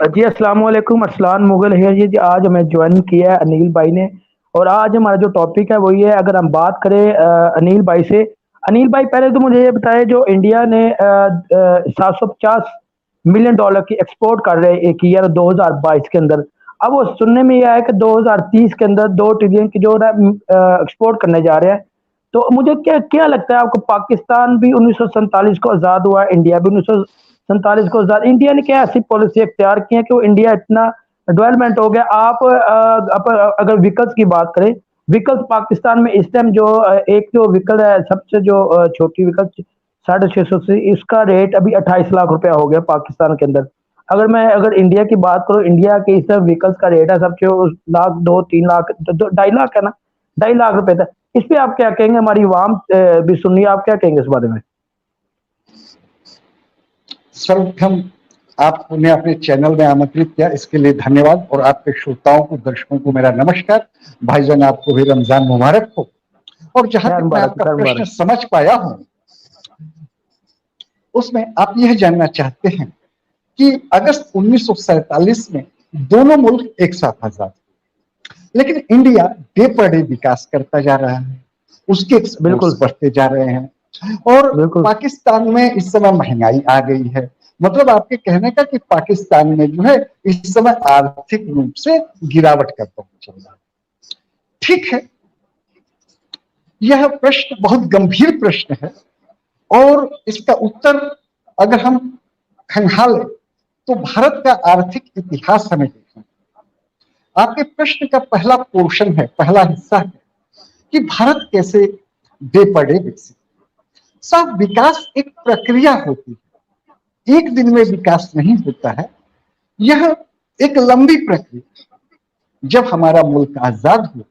जी अस्सलाम वालेकुम। अरसलान मुगल है जी। आज हमें ज्वाइन किया है अनिल भाई ने। और आज हमारा जो टॉपिक है वही है, अगर हम बात करें अनिल भाई से। अनिल भाई, पहले तो मुझे ये बताएं, जो इंडिया ने 750 मिलियन डॉलर की एक्सपोर्ट कर रहे हैं एक ईयर 2022 के अंदर। अब वो सुनने में ये आया कि 2030 के अंदर 2 ट्रिलियन की जो एक्सपोर्ट करने जा रहे हैं। तो मुझे क्या क्या लगता है आपको, पाकिस्तान भी 1947 को आज़ाद हुआ, इंडिया भी 1947 को आज़ाद, इंडिया ने क्या ऐसी पॉलिसी अख्तियार की है कि वो इंडिया इतना डेवलपमेंट हो गया। अगर व्हीकल्स की बात करें, व्हीकल्स पाकिस्तान में इस टाइम जो एक जो व्हीकल है, सबसे जो छोटी व्हीकल 650 से, इसका रेट अभी 28 लाख रुपया हो गया पाकिस्तान के अंदर। अगर इंडिया की बात करूं, इंडिया के इस व्हीकल्स का रेट है सबसे लाख, 2-3 लाख, 2.5 लाख है ना, 2.5 लाख रुपए था। इस पे आप क्या कहेंगे? हमारी आवाम भी सुनिए, आप क्या कहेंगे इस बारे में? सर्वप्रथम आपने अपने चैनल में आमंत्रित किया, इसके लिए धन्यवाद। और आपके श्रोताओं को, दर्शकों को मेरा नमस्कार। भाईजान, आपको भी रमजान मुबारक हो। और जहां तक मैं आपका प्रश्न समझ पाया हूं, उसमें आप यह जानना चाहते हैं कि अगस्त 1947 में दोनों मुल्क एक साथ आजाद हुए, लेकिन इंडिया डे पर डे विकास करता जा रहा है, उसके एक्सपोर्ट्स बढ़ते जा रहे हैं। और पाकिस्तान में इस समय महंगाई आ गई है। मतलब आपके कहने का कि पाकिस्तान में जो है इस समय आर्थिक रूप से गिरावट का दौर चल रहा है। ठीक है, यह प्रश्न बहुत गंभीर प्रश्न है और इसका उत्तर अगर हम खंगालें तो भारत का आर्थिक इतिहास हमें देखना। आपके प्रश्न का पहला पोर्शन है, पहला हिस्सा है कि भारत कैसे डे पर डे विकसित। साहब, विकास एक प्रक्रिया होती है, एक दिन में विकास नहीं होता है। यह एक लंबी प्रक्रिया। जब हमारा मुल्क आजाद हुआ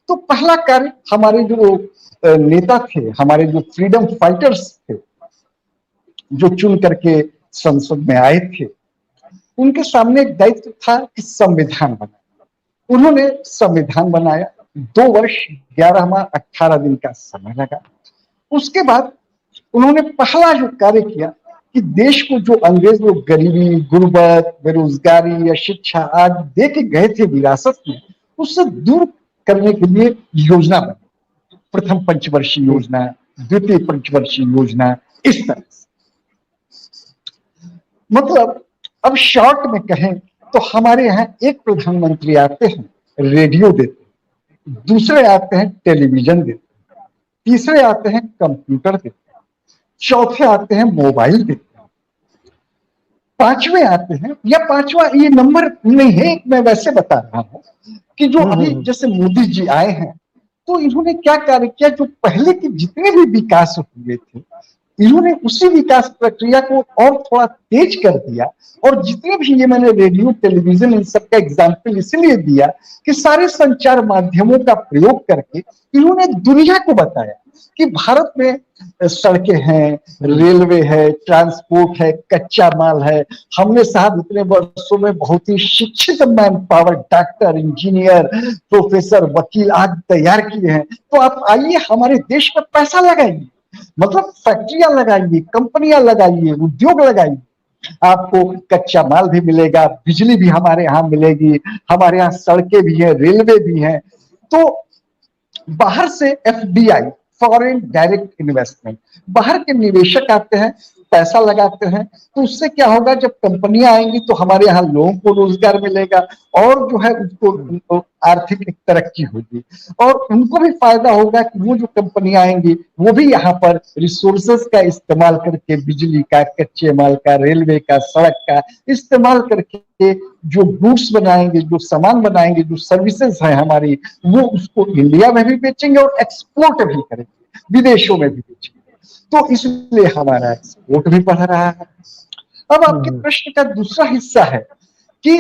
तो पहला कार्य हमारे जो नेता थे, हमारे जो फ्रीडम फाइटर्स थे, जो चुन करके संसद में आए थे, उनके सामने एक दायित्व था कि संविधान बनाए। उन्होंने संविधान बनाया। 2 वर्ष 11 माह 18 दिन का समय लगा। उसके बाद उन्होंने पहला जो कार्य किया कि देश को जो अंग्रेज लोग गरीबी, गुर्बत, बेरोजगारी या शिक्षा आदि दे के गए थे विरासत में, उससे दूर करने के लिए योजना बनी। प्रथम पंचवर्षीय योजना, द्वितीय पंचवर्षीय योजना, इस तरह से। मतलब अब शॉर्ट में कहें तो हमारे यहाँ एक प्रधानमंत्री आते हैं, रेडियो देते हैं, दूसरे आते हैं टेलीविजन देते हैं, तीसरे आते हैं कंप्यूटर देते हैं, चौथे आते हैं मोबाइल देते हैं, पांचवें आते हैं, या पांचवा ये नंबर नहीं है, मैं वैसे बता रहा हूं कि जो अभी जैसे मोदी जी आए हैं तो इन्होंने क्या कार्य किया, जो पहले के जितने भी विकास हुए थे इन्होंने उसी विकास प्रक्रिया को और थोड़ा तेज कर दिया। और जितने भी, ये मैंने रेडियो, टेलीविजन, इन सब का एग्जाम्पल इसलिए दिया कि सारे संचार माध्यमों का प्रयोग करके इन्होंने दुनिया को बताया कि भारत में सड़कें हैं, रेलवे है, ट्रांसपोर्ट है, कच्चा माल है। हमने साहब इतने वर्षों में बहुत ही शिक्षित man power, doctor, engineer, professor, वकील आदि तैयार किए हैं। तो आप आइए हमारे देश में पैसा लगाइए, मतलब फैक्ट्रियां लगाइए, कंपनियां लगाइए, उद्योग लगाइए। आपको कच्चा माल भी मिलेगा, बिजली भी हमारे यहाँ मिलेगी, हमारे यहाँ सड़कें भी है, रेलवे भी है। तो बाहर से एफडीआई, फॉरेन डायरेक्ट इन्वेस्टमेंट, बाहर के निवेशक आते हैं, पैसा लगाते हैं। तो उससे क्या होगा, जब कंपनियां आएंगी तो हमारे यहाँ लोगों को रोजगार मिलेगा और जो है उनको आर्थिक तरक्की होगी। और उनको भी फायदा होगा कि वो जो कंपनियां आएंगी वो भी यहाँ पर रिसोर्सेज का इस्तेमाल करके, बिजली का, कच्चे माल का, रेलवे का, सड़क का इस्तेमाल करके जो गुड्स बनाएंगे, जो सामान बनाएंगे, जो सर्विसेज है हमारी, वो उसको इंडिया में भी बेचेंगे और एक्सपोर्ट भी करेंगे, विदेशों में भी बेचेंगे। तो इसलिए हमारा एक्सपोर्ट भी बढ़ रहा है। अब आपके प्रश्न का दूसरा हिस्सा है कि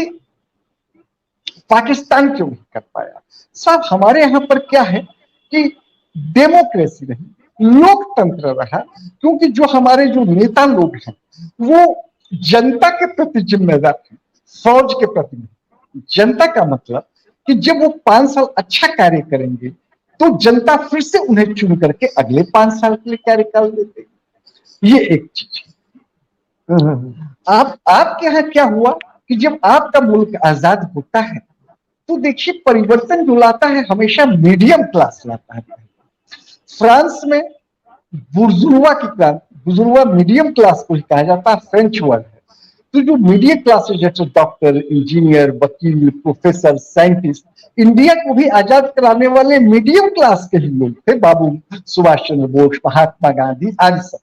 पाकिस्तान क्यों नहीं कर पाया। साहब, हमारे यहां पर क्या है कि डेमोक्रेसी नहीं, लोकतंत्र रहा। क्योंकि जो हमारे जो नेता लोग हैं वो जनता के प्रति जिम्मेदार हैं, फौज के प्रति नहीं। जनता का मतलब कि जब वो 5 साल अच्छा कार्य करेंगे तो जनता फिर से उन्हें चुन करके अगले 5 साल के लिए कार्यकाल देते हैं। ये एक चीज है। आपके यहाँ क्या हुआ कि जब आपका मुल्क आजाद होता है तो देखिए परिवर्तन जो लाता है हमेशा मीडियम क्लास लाता है। फ्रांस में बुर्जुआ की क्रांति, बुर्जुआ मीडियम क्लास को ही कहा जाता है, फ्रेंच वर्ड है। तो जो मीडियम क्लास जैसे डॉक्टर, इंजीनियर, वकील, प्रोफेसर, साइंटिस्ट, इंडिया को भी आजाद कराने वाले मीडियम क्लास के ही लोग थे, बाबू सुभाष चंद्र बोस, महात्मा गांधी आदि सब।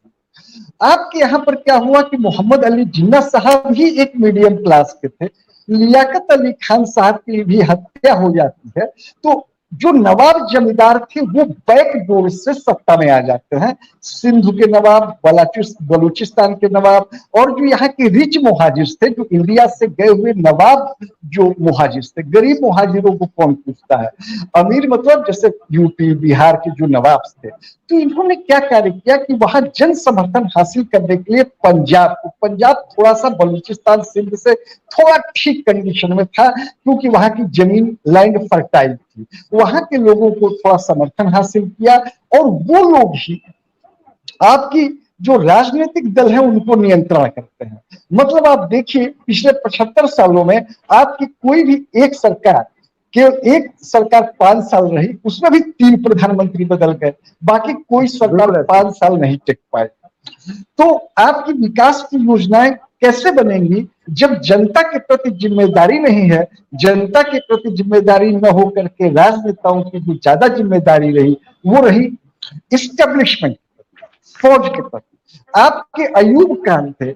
आपके यहाँ पर क्या हुआ कि मोहम्मद अली जिन्ना साहब ही एक मीडियम क्लास के थे, लियाकत अली खान साहब की भी हत्या हो जाती है, तो जो नवाब जमींदार थे वो बैक डोर से सत्ता में आ जाते हैं। सिंधु के नवाब, बलूचिस्तान के नवाब, और जो यहाँ के रिच मुहाजिर थे, जो इंडिया से गए हुए नवाब जो मुहाजिर थे, गरीब मुहाजिरों को कौन पूछता है, अमीर मतलब जैसे यूपी बिहार के जो नवाब थे, तो इन्होंने क्या कार्य किया कि वहां जन समर्थन हासिल करने के लिए पंजाब थोड़ा सा बलूचिस्तान सिंध से थोड़ा ठीक कंडीशन में था, क्योंकि वहां की जमीन लैंड फर्टाइल थी, वहां के लोगों को थोड़ा समर्थन हासिल किया, और वो लोग ही आपकी जो राजनीतिक दल है उनको नियंत्रण करते हैं। मतलब आप देखिए पिछले 75 सालों में आपकी कोई भी एक सरकार, केवल एक सरकार 5 साल रही, उसमें भी 3 प्रधानमंत्री बदल गए, बाकी कोई सरकार 5 साल नहीं टिक पाए। तो आपकी विकास की योजनाएं कैसे बनेंगी जब जनता के प्रति जिम्मेदारी नहीं है? जनता के प्रति जिम्मेदारी न हो करके राजनेताओं की जो ज्यादा जिम्मेदारी रही वो रही इस्टेब्लिशमेंट, फौज के प्रति। आपके अयूब खान थे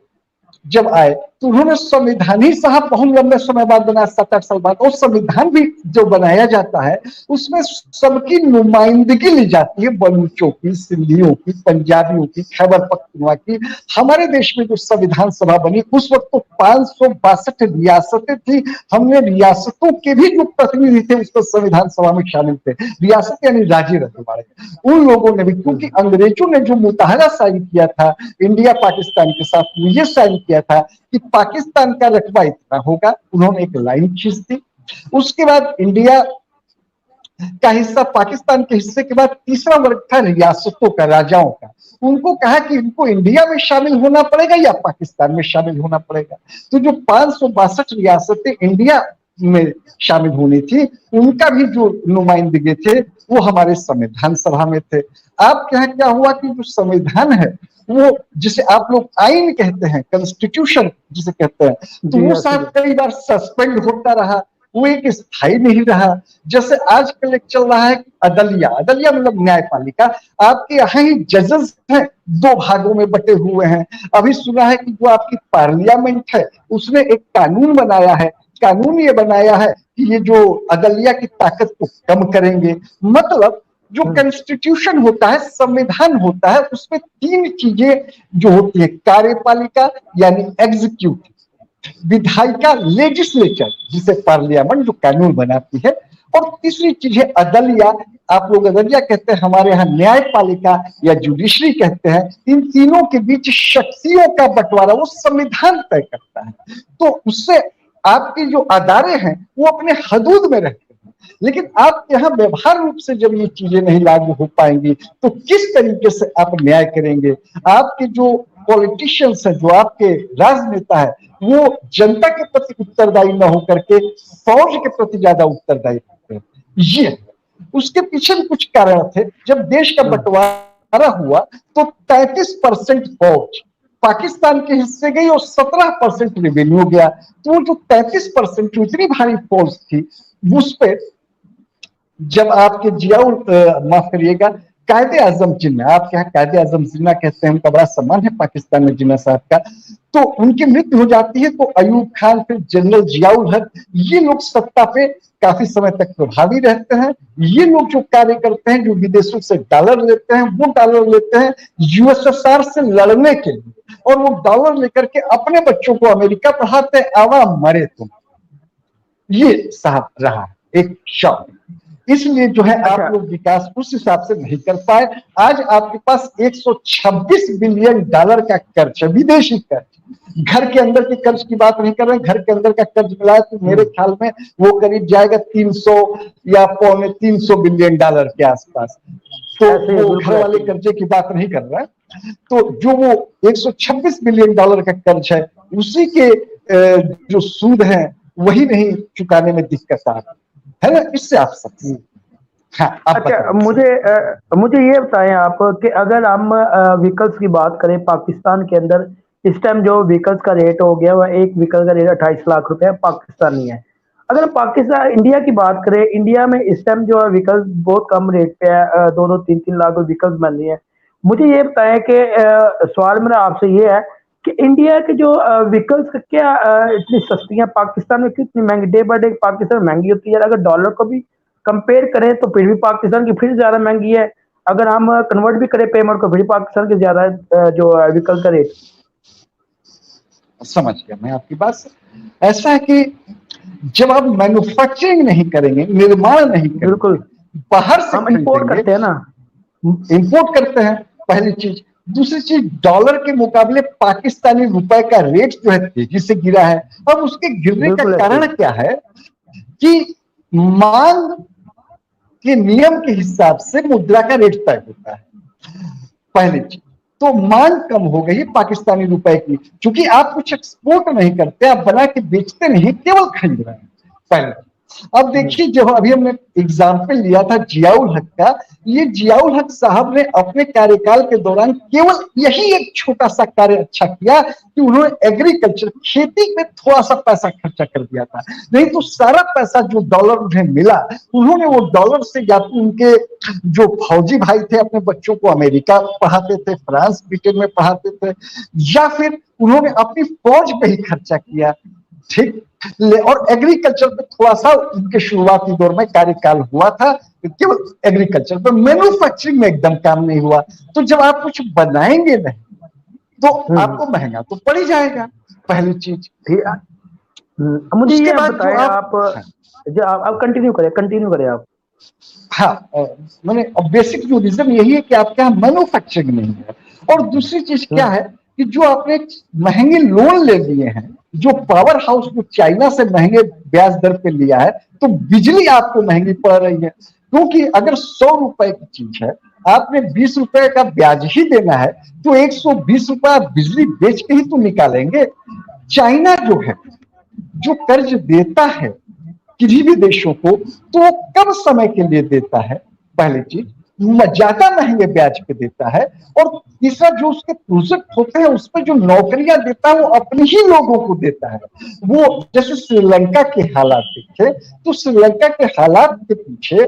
जब आए तो उन्होंने संविधान ही साहब बहुत लंबे समय बाद बनाया, 7-8 साल बाद, और संविधान भी जो बनाया जाता है उसमें सबकी नुमाइंदगी ली जाती है, बलूचों की, सिंधियों की, पंजाबियों की, खैबर पख्तूनख्वा की। हमारे देश में जो संविधान सभा बनी उस वक्त तो 562 रियासतें थी, हमने रियासतों के भी जो प्रतिनिधि थे उसको संविधान सभा में शामिल थे। रियासत यानी राज्य रहने वाले, उन लोगों ने भी, क्योंकि अंग्रेजों ने जो मुताहरा साइन किया था इंडिया पाकिस्तान के साथ, वो ये साइन किया था कि पाकिस्तान का रकबा इतना होगा, उन्होंने एक लाइन खींच दी। उसके बाद इंडिया का हिस्सा, पाकिस्तान के हिस्से के बाद तीसरा वर्ग था रियासतों का, राजाओं का। उनको कहा कि इनको इंडिया में शामिल होना पड़ेगा या पाकिस्तान में शामिल होना पड़ेगा। तो जो 562 रियासतें इंडिया में शामिल होनी थी उनका भी जो नुमाइंदगी थे वो हमारे संविधान सभा में थे। आपके यहाँ क्या हुआ कि जो संविधान है वो जिसे आप लोग आइन कहते हैं, कॉन्स्टिट्यूशन जिसे कहते हैं, तो वो साहब कई बार सस्पेंड होता रहा, वो एक स्थायी नहीं रहा। जैसे आजकल एक चल रहा है अदलिया, अदलिया मतलब न्यायपालिका। आपके यहाँ ही जजेस हैं 2 भागों में बटे हुए हैं। अभी सुना है कि जो आपकी पार्लियामेंट है उसने एक कानून बनाया है, कानून ये बनाया है कि ये जो अदलिया की ताकत को कम करेंगे। मतलब जो कॉन्स्टिट्यूशन होता है, संविधान होता है, उसमें 3 चीजें जो होती है, कार्यपालिका यानी एग्जीक्यूटिव, विधायिका लेजिस्लेचर जिसे पार्लियामेंट जो कानून बनाती है, और तीसरी चीज है अदलिया, आप लोग अदलिया कहते हैं, हमारे यहाँ न्यायपालिका या जुडिशरी कहते हैं। इन तीनों के बीच शक्तियों का बंटवारा वो संविधान तय करता है। तो उससे आपकी जो अदारे हैं वो अपने हदूद में रहते हैं। लेकिन आप यहाँ व्यवहार रूप से जब ये चीजें नहीं लागू हो पाएंगी तो किस तरीके से आप न्याय करेंगे? आपके जो पॉलिटिशियंस है, जो आपके राजनेता है, वो जनता के प्रति उत्तरदायी न होकर के फौज के प्रति ज्यादा उत्तरदायी होते हैं। ये उसके पीछे भी कुछ कारण थे। जब देश का बंटवारा हुआ तो 33% फौज पाकिस्तान के हिस्से गई और 17% रेवेन्यू गया। तो वो जो 33% जो इतनी भारी फौज थी उस पर जब आपके जियाउल माफ करिएगा कायदे आजम जिन्ना, आपके यहाँ कायदे आजम जिन्ना कहते हैं, उनका बड़ा सम्मान है पाकिस्तान में जिन्ना साहब का, तो उनकी मृत्यु हो जाती है। तो अयूब खान, फिर जनरल जियाउल हक, ये लोग सत्ता पे काफी समय तक प्रभावी रहते हैं। ये लोग जो कार्य करते हैं, जो विदेशों से डॉलर लेते हैं, वो डॉलर लेते हैं यूएसएसआर से लड़ने के लिए, और वो डॉलर लेकर के अपने बच्चों को अमेरिका पढ़ाते, आवा मरे तुम। ये साहब रहा एक शौक। इसलिए जो है आप लोग विकास उस हिसाब से नहीं कर पाए। आज आपके पास 126 बिलियन डॉलर का कर्ज है, विदेशी कर्ज। घर के अंदर के कर्ज की बात नहीं कर रहे हैं, घर के अंदर का कर्ज मिलाए तो मेरे ख्याल में वो करीब जाएगा 300 या 350 बिलियन डॉलर के आसपास। तो वो घर वाले कर्जे की बात नहीं कर रहा है। तो जो वो 126 बिलियन डॉलर का कर्ज है उसी के जो सूद है वही नहीं चुकाने में दिक्कत आ रही है ना, इससे आप सकते। हाँ, अच्छा, मुझे ये बताएं आप कि अगर हम व्हीकल्स की बात करें पाकिस्तान के अंदर, इस टाइम जो व्हीकल्स का रेट हो गया वह एक व्हीकल का रेट 28 लाख रुपए पाकिस्तानी है। अगर पाकिस्तान इंडिया की बात करें, इंडिया में इस टाइम जो है व्हीकल्स बहुत कम रेट पे है, 2-3 लाख व्हीकल्स बन रही है। मुझे ये बताएं कि सवाल मेरा आपसे ये है कि इंडिया के जो व्हीकल्स क्या इतनी सस्ती हैं, पाकिस्तान में क्यों इतनी महंगी, डे बाय डे पाकिस्तान महंगी होती है। अगर डॉलर को भी कंपेयर करें तो फिर भी पाकिस्तान की फिर ज्यादा महंगी है। अगर हम कन्वर्ट भी करें पेमेंट को, फिर पाकिस्तान की ज्यादा जो व्हीकल का रेट। समझ गया मैं आपकी बात से। ऐसा है कि जब आप मैन्युफैक्चरिंग नहीं करेंगे, निर्माण नहीं करेंगे, बिल्कुल, बाहर से हम इंपोर्ट करते हैं ना, इंपोर्ट करते हैं पहली चीज। दूसरी चीज, डॉलर के मुकाबले पाकिस्तानी रुपए का रेट जो है तेजी से गिरा है। अब उसके गिरने का बिल्कुल कारण ऐसे। क्या है कि मांग के नियम के हिसाब से मुद्रा का रेट तय होता है, पहली चीज। तो मांग कम हो गई पाकिस्तानी रुपए की, क्योंकि आप कुछ एक्सपोर्ट नहीं करते, आप बना के बेचते नहीं, केवल खरीद रहे हैं, पहले। अब देखिए, जब अभी हमने एग्जाम्पल लिया था जियाउल हक का, ये जियाउल हक साहब ने अपने कार्यकाल के दौरान केवल यही एक छोटा सा कार्य अच्छा किया कि उन्होंने एग्रीकल्चर, खेती पे थोड़ा सा पैसा खर्चा कर दिया था। नहीं तो सारा पैसा जो डॉलर उन्हें मिला, उन्होंने वो डॉलर से या तो उनके जो फौजी भाई थे अपने बच्चों को अमेरिका पढ़ाते थे, फ्रांस ब्रिटेन में पढ़ाते थे, या फिर उन्होंने अपनी फौज पे ही खर्चा किया, ठीक। और एग्रीकल्चर पे थोड़ा सा उनके शुरुआती दौर में कार्यकाल हुआ था, केवल एग्रीकल्चर पर, मैन्युफैक्चरिंग में एकदम काम नहीं हुआ। तो जब आप कुछ बनाएंगे नहीं तो आपको महंगा तो पड़ ही जाएगा, पहली चीज। मुझे उसके ये बाद जो बताएं आप, जो आप कंटिन्यू करें आप। हाँ, मैंने बेसिक जो रीजन यही है कि आपके यहाँ मैन्युफैक्चरिंग नहीं है। और दूसरी चीज क्या है कि जो आपने महंगे लोन ले लिए हैं, जो पावर हाउस जो चाइना से महंगे ब्याज दर पे लिया है, तो बिजली आपको महंगी पड़ रही है। क्योंकि अगर 100 रुपए की चीज है, आपने 20 रुपए का ब्याज ही देना है, तो 120 रुपए आप बिजली बेच के ही तो निकालेंगे। चाइना जो है, जो कर्ज देता है किसी भी देशों को, तो वो कम समय के लिए देता है, पहली चीज। ज्यादा महंगे ब्याज पे देता है। और तीसरा, जो उसके प्रोजेक्ट होते हैं उस पर जो नौकरियां देता है वो अपने ही लोगों को देता है। वो जैसे श्रीलंका के हालात देखे, तो श्रीलंका के हालात के पीछे,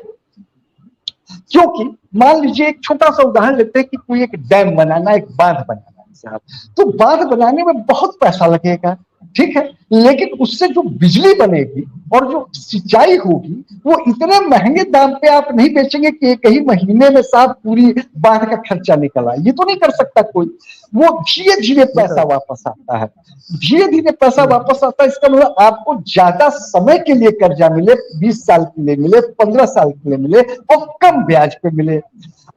क्योंकि मान लीजिए एक छोटा सा उदाहरण लेते हैं कि कोई एक डैम बनाना, एक बांध बनाना है साहब, तो बांध बनाने में बहुत पैसा लगेगा, ठीक है। लेकिन उससे जो बिजली बनेगी और जो सिंचाई होगी, वो इतने महंगे दाम पे आप नहीं बेचेंगे कि एक ही महीने में साहब पूरी बांध का खर्चा निकला। ये तो नहीं कर सकता कोई। वो धीरे धीरे पैसा वापस आता है, धीरे धीरे पैसा वापस आता है। इसका मतलब आपको ज्यादा समय के लिए कर्जा मिले, 20 साल के लिए मिले, 15 साल के लिए मिले, और कम ब्याज पे मिले।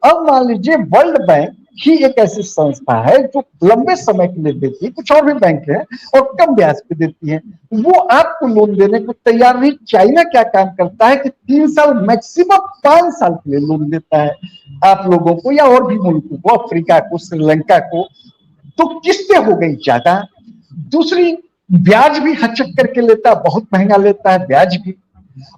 अब मान लीजिए वर्ल्ड बैंक ही एक ऐसी संस्था है जो लंबे समय के लिए देती है, कुछ और भी बैंक है, और कम ब्याज पे देती है। वो आपको लोन देने को तैयार नहीं। चाइना क्या काम करता है कि 3 साल, मैक्सिमम 5 साल के लिए लोन देता है आप लोगों को, या और भी मुल्कों को, अफ्रीका को, श्रीलंका को। तो किस्तें हो गई ज्यादा, दूसरी ब्याज भी हचक करके लेता है, बहुत महंगा लेता है ब्याज भी।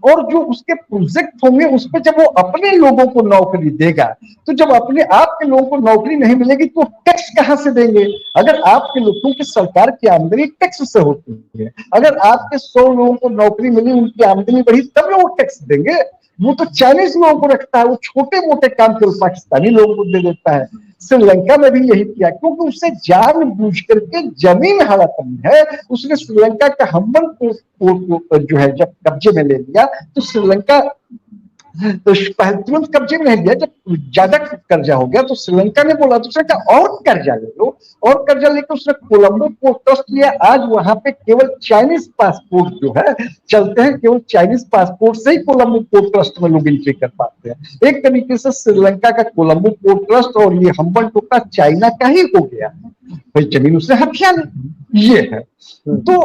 और जो उसके प्रोजेक्ट होंगे उस पर जब वो अपने लोगों को नौकरी देगा, तो जब अपने आपके लोगों को नौकरी नहीं मिलेगी तो टैक्स कहां से देंगे? अगर आपके लोगों की सरकार की आमदनी टैक्स से होती है, अगर आपके 100 लोगों को नौकरी मिली, उनकी आमदनी बढ़ी, तब वो टैक्स देंगे। वो तो चाइनीज लोगों को रखता है, वो छोटे मोटे काम केवल पाकिस्तानी लोगों को दे देता है। श्रीलंका में भी यही किया, क्योंकि उससे जानबूझ करके जमीन हड़पनी है। उसने श्रीलंका का हम्बन को जो है जब कब्जे में ले लिया, तो श्रीलंका तो तुरंत कब्जे में नहीं लिया। जब ज्यादा कर्जा हो गया तो श्रीलंका ने बोला, तो उसने कहा और कर्जा ले लो, और कर्जा लेकर उसने कोलंबो पोर्ट ट्रस्ट लिया। आज वहां पे केवल चाइनीज पासपोर्ट जो है चलते हैं, केवल चाइनीज पासपोर्ट से ही कोलंबो पोर्ट ट्रस्ट में लोग एंट्री कर पाते हैं। एक तरीके से श्रीलंका का कोलंबो पोर्ट ट्रस्ट और ये हम्बन टोका चाइना का ही हो गया। भाई जमीन उसने हथिया नहीं, ये है। तो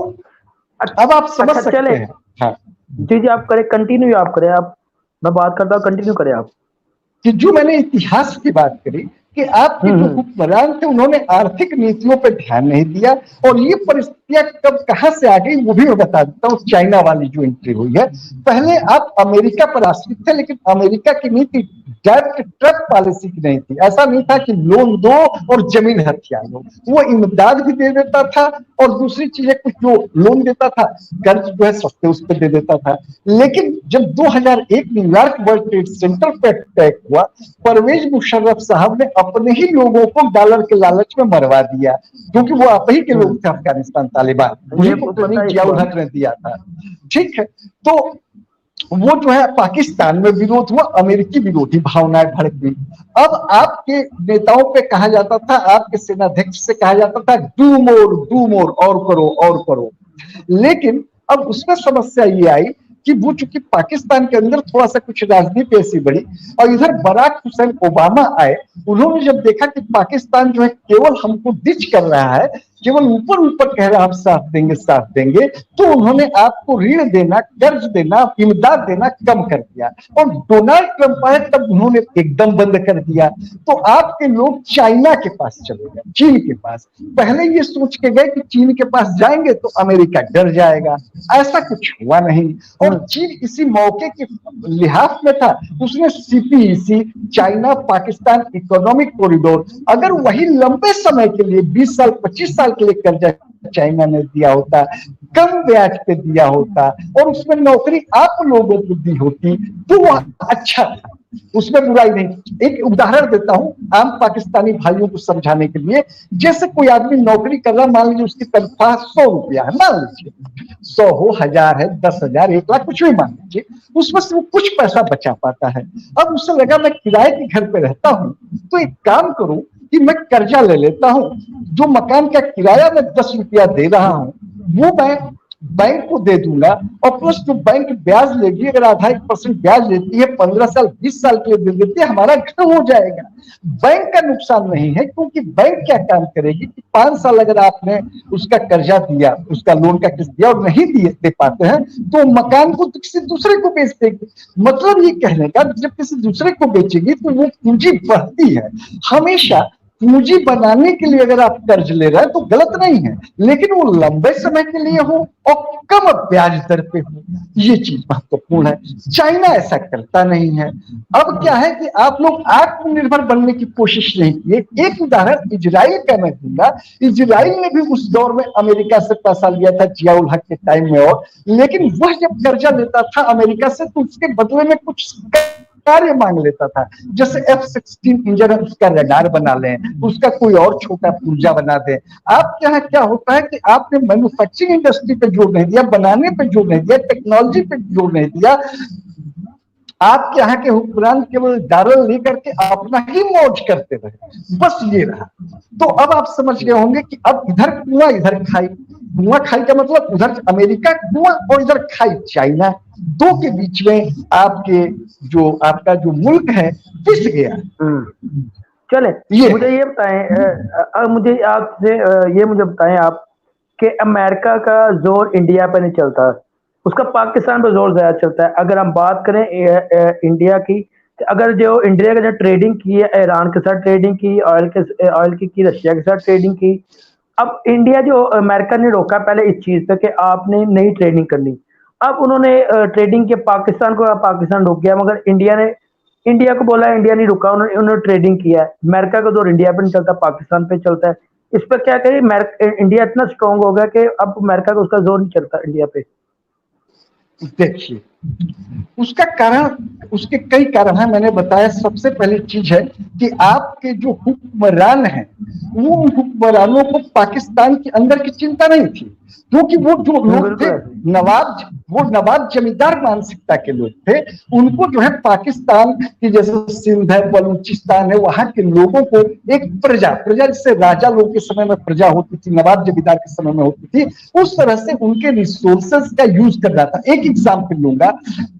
अब आप समझ सकते हैं। हाँ जी, आप करें, कंटिन्यू आप करें, आप, मैं बात करता हूँ, कंटिन्यू करें आप। कि जो मैंने इतिहास की बात करी, कि आपके जो हुक्मरान थे उन्होंने आर्थिक नीतियों पर ध्यान नहीं दिया, और ये परिस्थितियां कब कहां से आ गई वो भी मैं बता देता हूँ। चाइना वाली जो एंट्री हुई है, पहले आप अमेरिका पर आश्रित थे, लेकिन अमेरिका की नीति डायरेक्ट ट्रक पॉलिसी की नहीं थी। ऐसा नहीं था कि लोन दो और जमीन हथिया लो, वो इमदाद भी दे देता था और दूसरी चीजें कुछ जो लोन देता था, कर्ज जो है सस्ते उस पर दे देता था। लेकिन जब 2001 न्यूयॉर्क वर्ल्ड ट्रेड सेंटर पे अटैक हुआ, परवेज मुशर्रफ साहब ने अपने ही लोगों को डॉलर के लालच में मरवा दिया, क्योंकि वो आप ही के लोग थे अफगानिस्तान तालिबान, उन्हीं को ट्रेनिंग जियाउल हक ने दिया था। ठीक है, तो वो जो है पाकिस्तान में विरोध हुआ, अमेरिकी विरोधी भावनाएं भड़क गई। अब आपके नेताओं पे कहा जाता था, आपके सेनाध्यक्ष से कहा जाता था डू मोर, और करो और करो। लेकिन अब उसमें समस्या ये आई कि वो चूंकि पाकिस्तान के अंदर थोड़ा सा कुछ राजनीति ऐसी बढ़ी, और इधर बराक हुसैन ओबामा आए, उन्होंने जब देखा कि पाकिस्तान जो है केवल हमको डिच कर रहा है, केवल ऊपर ऊपर कह रहा हम साथ देंगे, तो उन्होंने आपको ऋण देना, कर्ज देना, इमदाद देना कम कर दिया। और डोनाल्ड ट्रंप आए तब उन्होंने एकदम बंद कर दिया। तो आपके लोग चाइना के पास चले गए, चीन के पास। पहले ये सोच के गए कि चीन के पास जाएंगे तो अमेरिका डर जाएगा, ऐसा कुछ हुआ नहीं। और चीन इसी मौके के लिहाज में था, उसने CPEC, China Pakistan economic corridor, अगर वही लंबे समय के लिए 20 साल 25 साल के लिए कर्जा चाइना ने दिया होता, कम ब्याज पे दिया होता, और उसमें नौकरी आप लोगों को दी होती, तो वह अच्छा था, उसमें बुराई नहीं। एक उदाहरण देता हूं आम पाकिस्तानी भाइयों को समझाने के लिए। जैसे कोई आदमी नौकरी कर रहा, मान लीजिए उसकी तनख्वाह 100 रुपया है, मान लीजिए 100 हो, 1000 है, 10,000, 1 लाख, कुछ भी मान लीजिए, उसमें से वो कुछ पैसा बचा पाता है। अब उसे लगा मैं किराए के घर पे रहता हूं, तो एक काम करूं कि मैं कर्जा ले लेता हूं, जो मकान का किराया मैं 10 रुपया दे रहा हूं वो मैं बैंक को दे दूंगा, और प्लस जो बैंक ब्याज लेगी, अगर आधा 1% ब्याज लेती है, 15 साल 20 साल के लिए दे देती है, हमारा घर हो जाएगा। बैंक का नुकसान नहीं है, क्योंकि बैंक क्या काम करेगी कि 5 साल अगर आपने उसका कर्जा दिया, उसका लोन का किस्त दिया और नहीं दे पाते हैं, तो मकान को किसी दूसरे को बेच देगी। मतलब ये कहने का, जब किसी दूसरे को बेचेगी तो वो पूंजी बढ़ती है। हमेशा पूंजी बनाने के लिए अगर आप कर्ज ले रहे हैं तो गलत नहीं है, लेकिन वो लंबे समय के लिए हो और कम ब्याज दर पे हो, ये चीज महत्वपूर्ण है। चाइना ऐसा करता नहीं है। अब क्या है कि आप लोग आत्मनिर्भर बनने की कोशिश नहीं किए। एक उदाहरण इजराइल का मैं दूंगा। इजराइल ने भी उस दौर में अमेरिका से पैसा लिया था जियाउल हक के टाइम में, और लेकिन वह जब कर्जा लेता था अमेरिका से तो उसके बदले में कुछ कार्य मांग लेता था, जैसे F-16 इंजन उसका रडार बना लें, उसका कोई और छोटा पुर्जा बना दें। आपके यहाँ क्या होता है कि आपने मैन्युफैक्चरिंग इंडस्ट्री पे जोर नहीं दिया, बनाने पे जोर नहीं दिया, टेक्नोलॉजी पे जोर नहीं दिया। आपके यहाँ के हुक्मरान केवल डालर लेकर के अपना ही मौज करते रहे, बस ये रहा। तो अब आप समझ गए होंगे कि अब इधर कुआं इधर खाई, कुआं खाई का मतलब उधर अमेरिका कुआं और इधर खाई चाइना, दो के बीच में आपका जो मुल्क है पिस गया। चले मुझे ये बताएं, मुझे बताएं आप कि अमेरिका का जोर इंडिया पे नहीं चलता, उसका पाकिस्तान पर जोर ज्यादा चलता है। अगर हम बात करें इंडिया की, अगर जो इंडिया का जो ट्रेडिंग की है, ईरान के साथ ट्रेडिंग की, ऑयल की रशिया के साथ ट्रेडिंग की। अब इंडिया जो अमेरिका ने रोका पहले इस चीज पे कि आपने नई ट्रेडिंग करनी, अब उन्होंने ट्रेडिंग के पाकिस्तान रुक गया, मगर इंडिया को बोला, इंडिया नहीं रुका, उन्होंने ट्रेडिंग किया है। अमेरिका का जोर इंडिया पे नहीं चलता, पाकिस्तान पे चलता है। इस पर क्या करें, इंडिया इतना स्ट्रांग हो गया कि अब अमेरिका का उसका जोर नहीं चलता इंडिया पे। देखिए उसका कारण, उसके कई कारण हैं, मैंने बताया। सबसे पहली चीज है कि आपके जो हुक्मरान हैं वो हुक्मरानों को पाकिस्तान के अंदर की चिंता नहीं थी, क्योंकि वो जो लोग थे नवाब जमींदार मानसिकता के लोग थे। उनको जो है पाकिस्तान की जैसे सिंध है, बलूचिस्तान है, वहां के लोगों को एक प्रजा जिससे राजा लोग के समय में प्रजा होती थी, नवाब जमींदार के समय में होती थी, उस तरह से उनके रिसोर्सेज का यूज कर रहा था। एक एग्जाम्पल लूंगा,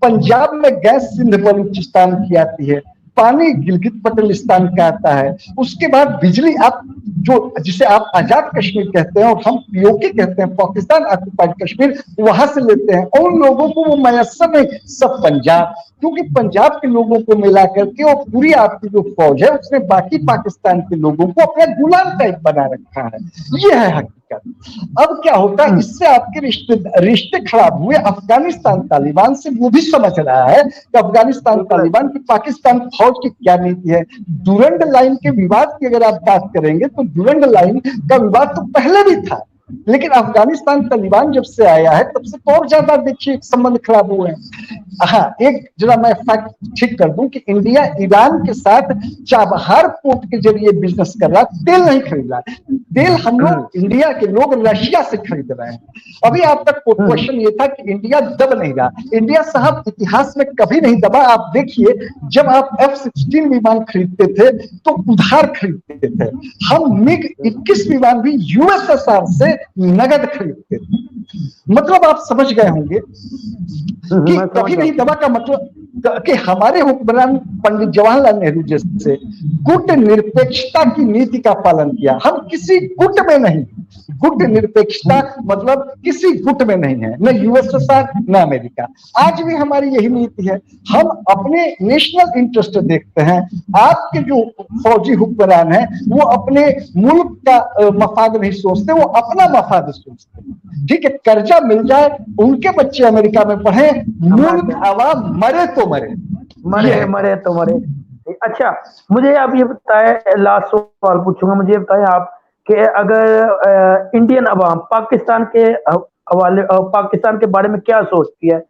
पंजाब में गैस सिंध बलूचिस्तान की आती है, पानी गिलगित बल्टिस्तान का आता है, उसके बाद बिजली आप जो जिसे आप आजाद कश्मीर कहते हैं और हम पीओके कहते हैं, पाकिस्तान ऑक्युपाइड कश्मीर, वहां से लेते हैं। और उन लोगों को वो मयसर नहीं, सब पंजाब, क्योंकि पंजाब के लोगों को मिला करके और पूरी आपकी जो फौज है उसने बाकी पाकिस्तान के लोगों को अपना गुलाम टाइप बना रखा है। ये है हकीकत। अब क्या होता है, इससे आपके रिश्ते खराब हुए अफगानिस्तान तालिबान से। वो भी समझ रहा है कि अफगानिस्तान तालिबान की पाकिस्तान फौज की क्या नीति है। डुरंड लाइन के विवाद की अगर आप बात करेंगे तो डुरंड लाइन का विवाद तो पहले भी था, लेकिन अफगानिस्तान तालिबान जब से आया है तब से तो और ज्यादा देखिए संबंध खराब हुए हैं। हाँ, एक जरा मैं फैक्ट ठीक कर दूं कि इंडिया ईरान के साथ चाबहार पोर्ट के जरिए बिजनेस कर रहा, तेल नहीं खरीद रहा। तेल हम लोग इंडिया के लोग रशिया से खरीद रहे हैं। अभी आप तक क्वेश्चन ये था कि इंडिया दब नहीं रहा। इंडिया साहब इतिहास में कभी नहीं दबा। आप देखिए, जब आप F-16 विमान खरीदते थे तो उधार खरीदते थे। हम MiG-21 विमान भी यूएसएसआर से नगद खरीदते थे। मतलब आप समझ गए होंगे कि कभी नहीं दबा का मतलब कि हमारे हुक्मरान पंडित जवाहरलाल नेहरू जैसे गुट निरपेक्षता की नीति का पालन किया। हम किसी गुट में नहीं, गुट निरपेक्षता मतलब किसी गुट में नहीं है, न यूएसएसआर न अमेरिका। आज भी हमारी यही नीति है। हम अपने नेशनल इंटरेस्ट देखते हैं। आपके जो फौजी हुक्मरान हैं वो अपने मुल्क का मफाद नहीं सोचते, वो अपना मफाद सोचते हैं। ठीक है, कर्जा मिल जाए, उनके बच्चे अमेरिका में पढ़े, मुल्क आवाम मरे तो मरे, मरे तो मरे। अच्छा, मुझे आप ये बताएं, लास्ट सवाल पूछूंगा, मुझे बताएं आप कि अगर इंडियन अवाम पाकिस्तान के हवाले पाकिस्तान के बारे में क्या सोचती है,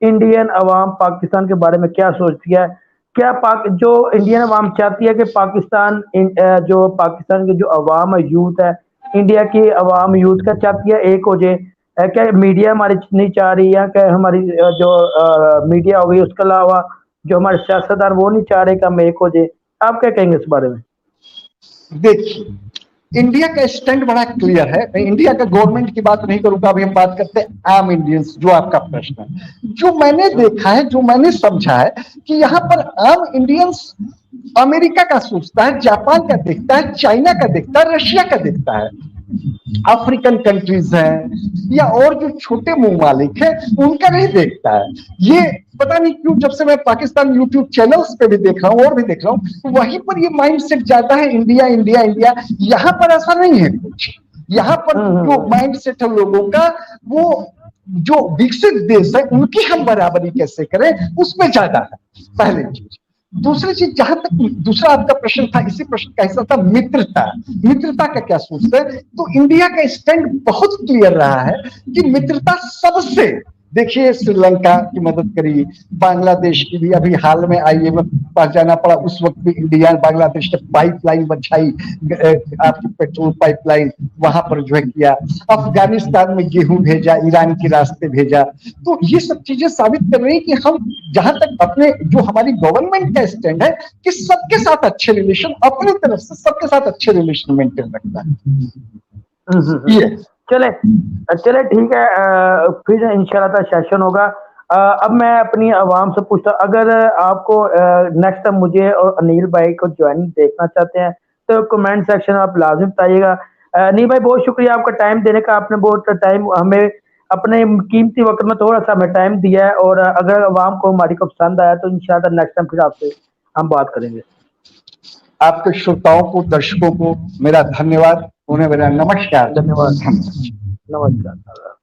इंडियन अवाम पाकिस्तान के बारे में क्या सोचती है? क्या जो इंडियन अवाम चाहती है कि पाकिस्तान जो पाकिस्तान के जो अवाम है, यूथ है, इंडिया की अवाम यूथ का चाहती है एक हो जाए? क्या मीडिया हमारी नहीं चाह रही है? क्या हमारी जो मीडिया हो गई, उसके अलावा जो हमारे सियासतदान वो नहीं चाह रहे कि हम एक हो जाए? आप क्या कहेंगे इस बारे में? देखिए, इंडिया का स्टैंड बड़ा क्लियर है। मैं इंडिया का गवर्नमेंट की बात नहीं करूंगा, अभी हम बात करते हैं आम इंडियंस, जो आपका प्रश्न है। जो मैंने देखा है, जो मैंने समझा है कि यहाँ पर आम इंडियंस अमेरिका का सोचता है, जापान का देखता है, चाइना का देखता है, रशिया का देखता है, अफ्रीकन कंट्रीज हैं या और जो छोटे ममालिक हैं उनका नहीं देखता है। ये पता नहीं क्यों, जब से मैं पाकिस्तान यूट्यूब चैनल्स पे भी देख रहा हूं और भी देख रहा हूं, वहीं पर ये माइंडसेट जाता है इंडिया इंडिया इंडिया। यहाँ पर ऐसा नहीं है कुछ। यहाँ पर जो माइंडसेट है लोगों का, वो जो विकसित देश है उनकी हम बराबरी कैसे करें, उसमें ज्यादा है, पहली चीज। दूसरी चीज, जहां तक दूसरा आपका प्रश्न था, इसी प्रश्न का हिस्सा था मित्रता। मित्रता का क्या सोचते हैं? तो इंडिया का स्टैंड बहुत क्लियर रहा है कि मित्रता सबसे, देखिए श्रीलंका की मदद करी, बांग्लादेश की भी अभी हाल में IMF पास जाना पड़ा, उस वक्त भी इंडिया बांग्लादेश ने पाइपलाइन बछाई, आपकी पेट्रोल पाइपलाइन वहां पर जो है किया। अफगानिस्तान में गेहूं भेजा, ईरान के रास्ते भेजा। तो ये सब चीजें साबित कर रही कि हम जहां तक अपने जो हमारी गवर्नमेंट का स्टैंड है कि सबके साथ अच्छे रिलेशन, अपनी तरफ से सबके साथ अच्छे रिलेशन मेंटेन रखना है। ये चले ठीक है, फिर इंशाल्लाह सेशन होगा। अब मैं अपनी आवाम से पूछता, अगर आपको नेक्स्ट टाइम मुझे और अनिल भाई को ज्वाइनिंग देखना चाहते हैं तो कमेंट सेक्शन में आप लाजिम बताइएगा। अनिल भाई, बहुत शुक्रिया आपका टाइम देने का। आपने बहुत टाइम हमें अपने कीमती वक्त में थोड़ा सा हमें टाइम दिया है, और अगर आवाम को हमारी को पसंद आया तो इंशाल्लाह नेक्स्ट टाइम फिर आपसे हम बात करेंगे। आपके श्रोताओं को, दर्शकों को मेरा धन्यवाद, उन्हें मेरा नमस्कार। धन्यवाद, नमस्कार।